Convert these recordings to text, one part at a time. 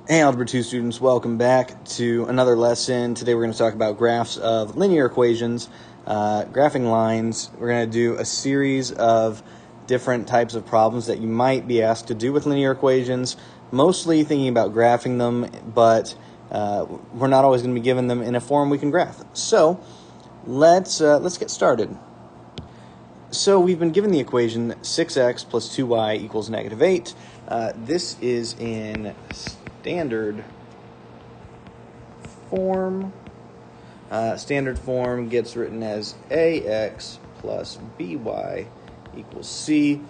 Hey Algebra 2 students, welcome back to another lesson. Today we're going to talk about graphs of linear equations, graphing lines. We're going to do a series of different types of problems that you might be asked to do with linear equations, mostly thinking about graphing them, but we're not always going to be given them in a form we can graph. So let's get started. So we've been given the equation 6x plus 2y equals -8. This is in standard form. Standard form gets written as ax plus by equals c,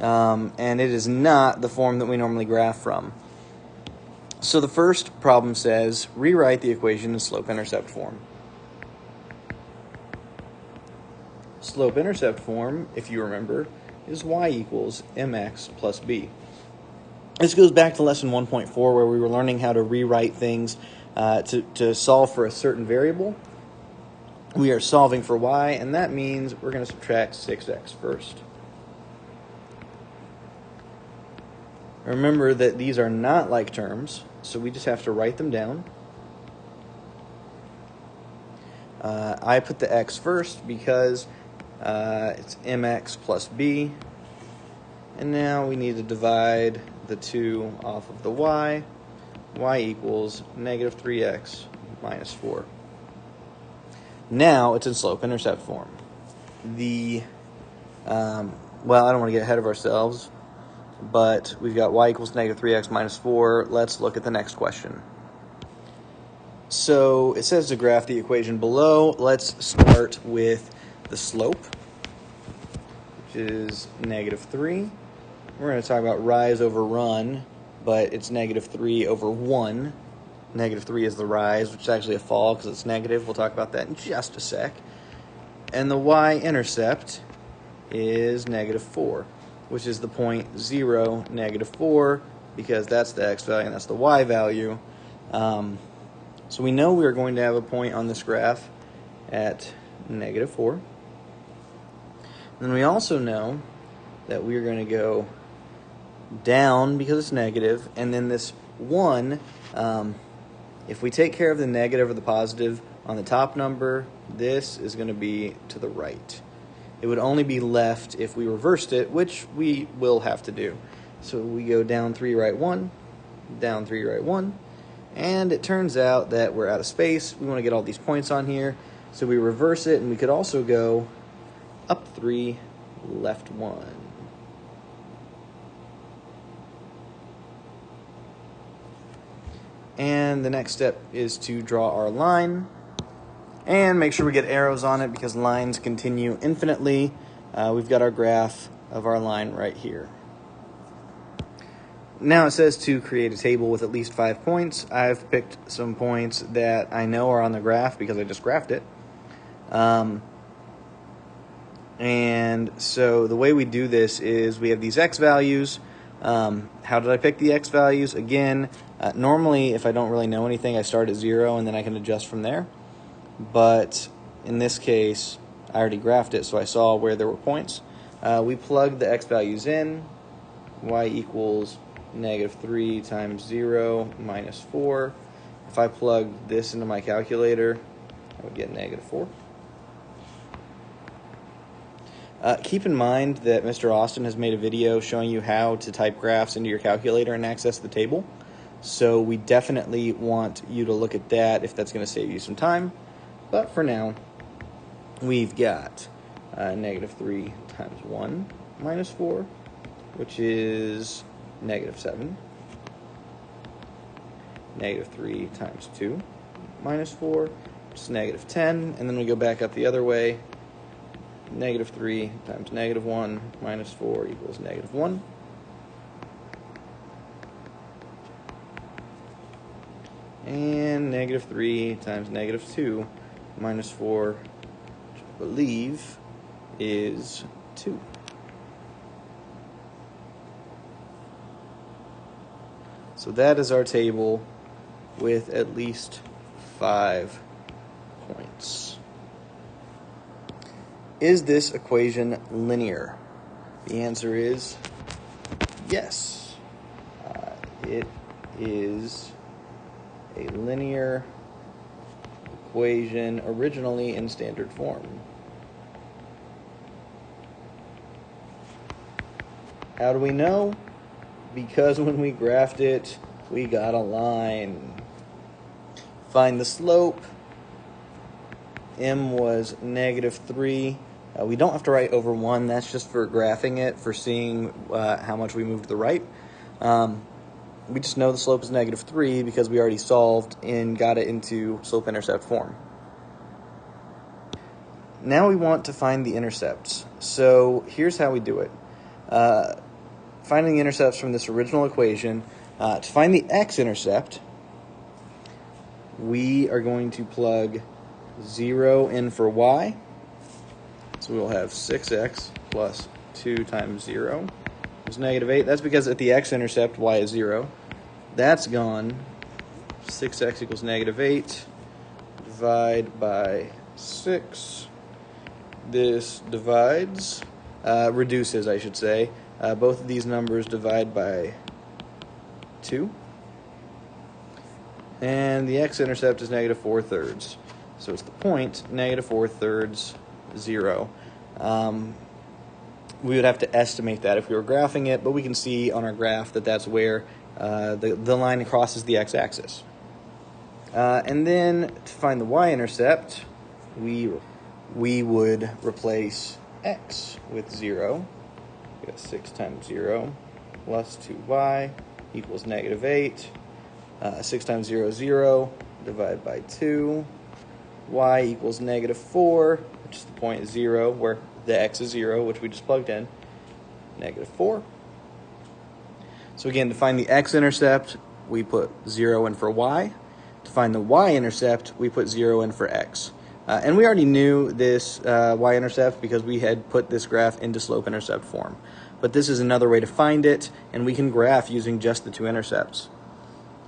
and it is not the form that we normally graph from. So the first problem says, rewrite the equation in slope-intercept form. Slope-intercept form, if you remember, is y equals mx plus b. This goes back to lesson 1.4 where we were learning how to rewrite things to solve for a certain variable. We are solving for y, and that means we're going to subtract 6x first. Remember that these are not like terms, so we just have to write them down. I put the x first because it's mx plus b. And now we need to divide the 2 off of the y. Y equals -3x minus 4. Now it's in slope-intercept form. Well, I don't want to get ahead of ourselves, but we've got y equals -3x minus 4. Let's look at the next question. So it says to graph the equation below. Let's start with the slope, which is -3. We're going to talk about rise over run, but it's -3 over 1. -3 is the rise, which is actually a fall because it's negative. We'll talk about that in just a sec. And the y-intercept is -4, which is the point 0, -4, because that's the x value and that's the y value. So we know we're going to have a point on this graph at -4. And then we also know that we're going to go down because it's negative, and then this 1, if we take care of the negative or the positive on the top number, this is going to be to the right. It would only be left if we reversed it, which we will have to do. So we go down 3, right 1, down 3, right 1, and it turns out that we're out of space. We want to get all these points on here, so we reverse it, and we could also go up 3, left 1. And the next step is to draw our line and make sure we get arrows on it because lines continue infinitely. We've got our graph of our line right here. Now it says to create a table with at least 5 points. I've picked some points that I know are on the graph because I just graphed it. And so the way we do this is we have these x values. How did I pick the x values? Again, normally if I don't really know anything, I start at 0 and then I can adjust from there. But in this case, I already graphed it, so I saw where there were points. We plugged the x values in. Y equals -3 times 0 minus 4. If I plugged this into my calculator, I would get -4. Keep in mind that Mr. Austin has made a video showing you how to type graphs into your calculator and access the table. So we definitely want you to look at that if that's going to save you some time. But for now, we've got -3 times 1 minus 4, which is -7. -3 times 2 minus 4, which is -10. And then we go back up the other way. -3 times -1 minus 4 equals -1. And -3 times -2 minus 4, which I believe is 2. So that is our table with at least 5 points. Is this equation linear? The answer is yes. It is a linear equation originally in standard form. How do we know? Because when we graphed it, we got a line. Find the slope. M was -3. We don't have to write over 1. That's just for graphing it, for seeing how much we moved to the right. We just know the slope is -3 because we already solved and got it into slope-intercept form. Now we want to find the intercepts. So here's how we do it. Finding the intercepts from this original equation. To find the x-intercept, we are going to plug 0 in for y. So we'll have 6x plus 2 times 0 is -8. That's because at the x-intercept, y is 0. That's gone. 6x equals -8. Divide by 6. This divides, reduces, I should say. Both of these numbers divide by 2. And the x-intercept is -4/3. So it's the point, -4/3, 0. We would have to estimate that if we were graphing it, but we can see on our graph that that's where the line crosses the x-axis. And then to find the y-intercept, we would replace x with 0. We got 6 times 0 plus 2y equals -8. 6 times 0 is 0. Divide by 2. Y equals -4, which is the point 0, where the x is 0, which we just plugged in. -4. So again, to find the x-intercept, we put 0 in for y. To find the y-intercept, we put 0 in for x. And we already knew this y-intercept because we had put this graph into slope-intercept form. But this is another way to find it, and we can graph using just the two intercepts.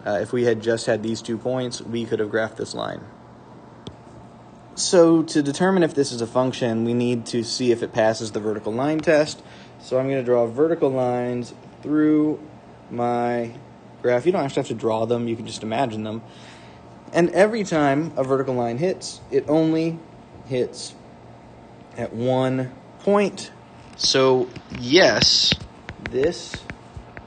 If we had just had these 2 points, we could have graphed this line. So to determine if this is a function, we need to see if it passes the vertical line test. So I'm going to draw vertical lines through my graph. You don't actually have to draw them, you can just imagine them. And every time a vertical line hits, it only hits at 1 point. So yes, this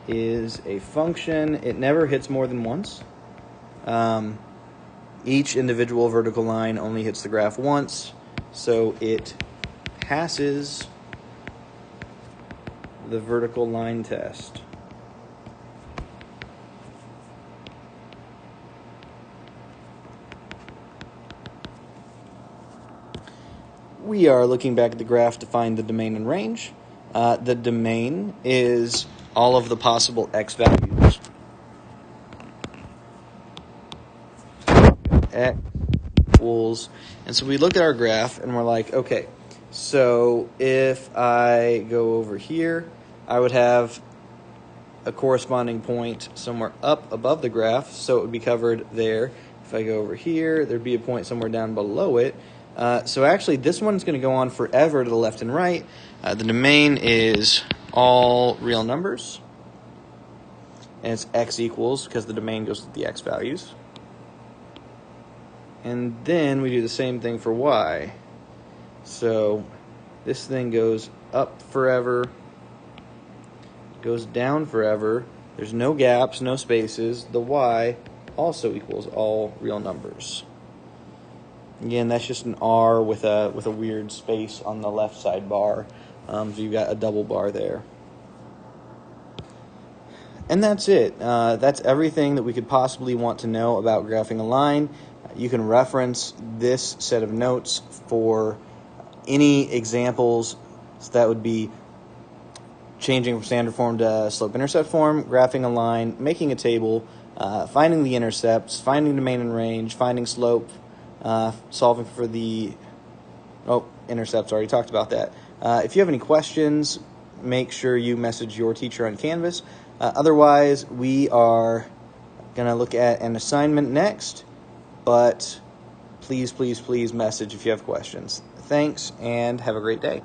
is a function. It never hits more than once. Each individual vertical line only hits the graph once, so it passes the vertical line test. We are looking back at the graph to find the domain and range. The domain is all of the possible x values. X equals, and so we look at our graph and we're like, okay, so if I go over here, I would have a corresponding point somewhere up above the graph, so it would be covered there. If I go over here, there'd be a point somewhere down below it. So actually, this one's going to go on forever to the left and right. The domain is all real numbers, and it's x equals, because the domain goes with the x values. And then we do the same thing for y. So this thing goes up forever, goes down forever. There's no gaps, no spaces. The y also equals all real numbers. Again, that's just an R with a weird space on the left side bar. So you've got a double bar there. And that's it. That's everything that we could possibly want to know about graphing a line. You can reference this set of notes for any examples. So that would be changing from standard form to slope-intercept form, graphing a line, making a table, finding the intercepts, finding domain and range, finding slope, solving for the intercepts. Already talked about that. If you have any questions, make sure you message your teacher on Canvas. Otherwise, we are going to look at an assignment next, but please message if you have questions. Thanks, and have a great day.